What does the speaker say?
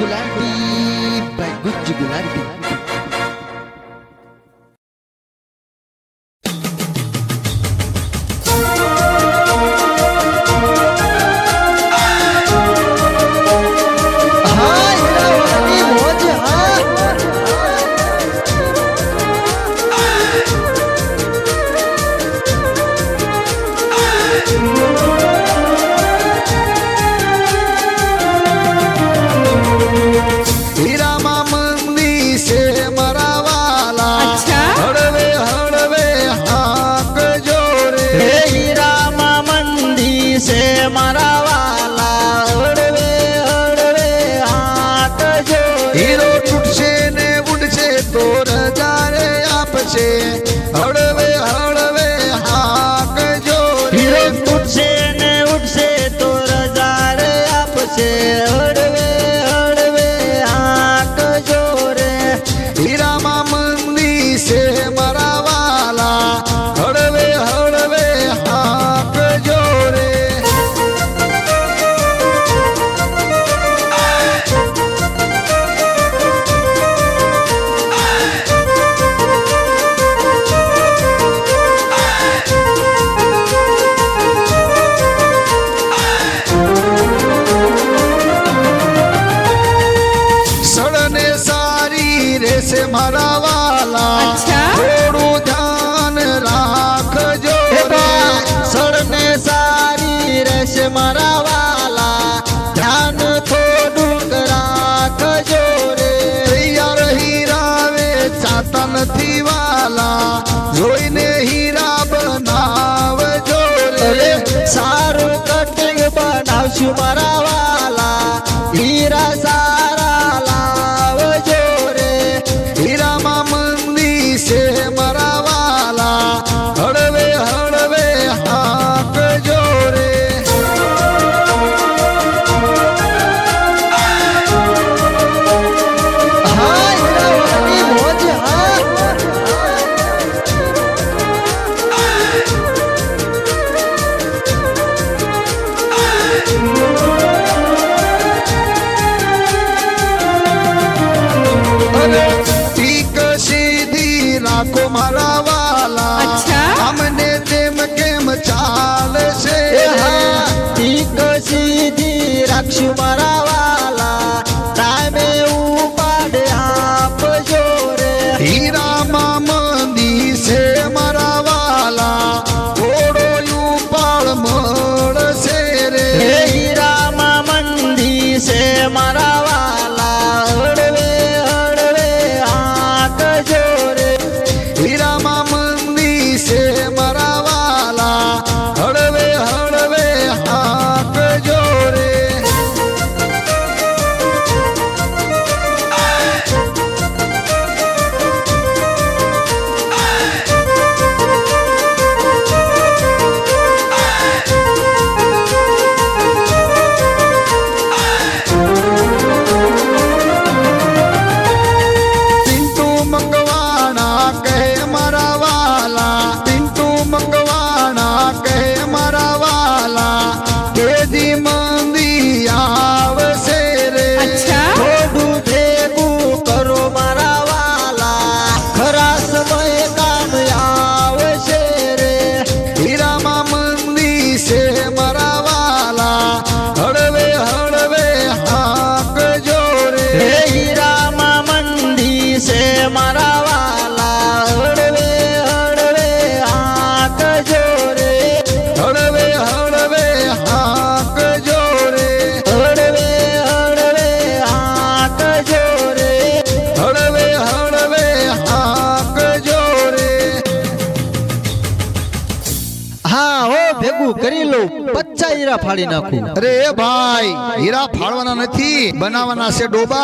Gulati by Gucci Gulati. हीरो टूटशे ने उड़शे तो रजारे आपशे हड़वे हड़वे हाक जोरे। हीरो टूटशे ने उड़शे तो रजारे आपशे हड़वे हड़वे हाक जोरे। हीरा मा मंदी से मरावाला हड़वे हड़वे हाक जोरे। से मारा वाला थोड़ू ध्यान राख जो सड़ने सारी रेस मारा वाला ध्यान थोड़ू राख जो रे। तैयार हीरावे चाता नथी वाला जोईने हीरा बनाव जो रे। सारू कटिंग बनावशु मारा वाला हीरा सारा लाव जो रे। हीरा मा मंदी से मरावाला हड़वे हड़वे हाक जोरे। को मारा वाला हमने तेम केम चाल से ठीक सीधी रक्षु मारा वाला तामे उपाड़ आप जोरे। हीरा मा मंदी से मरा वाला थोड़ो उपाड़ मड़ से रे। हीरा मा मंदी से मरा वाला हड़वे हड़वे हाक जोरे। हीरा मा मंदी से मरा वाला हड़वे हड़वे हाक जोरे। पिंटू मंगवाना कहे मरा वाला पिंटू मंगवाना कहे मरा वाला केदी मंदी आवसे रे। थोड़ू भेगू करो मारा वाला खरा समय काम आवशे रे। हीरा मा मंदी से मरा वाला हड़वे हड़वे हाक जोरे। हीरा मा मंदी से मरा वाला हड़वे हड़वे हाक जोरे। हड़वे हड़वे हाक जोरे। हड़वे हड़वे हाक जोरे। हड़वे हड़वे हाक जोरे। हाँ हो भेगू કરી લો 50 હીરા ફાડી નાખું। અરે ભાઈ હીરા ફાડવાના નથી બનાવવાના છે ડોબા।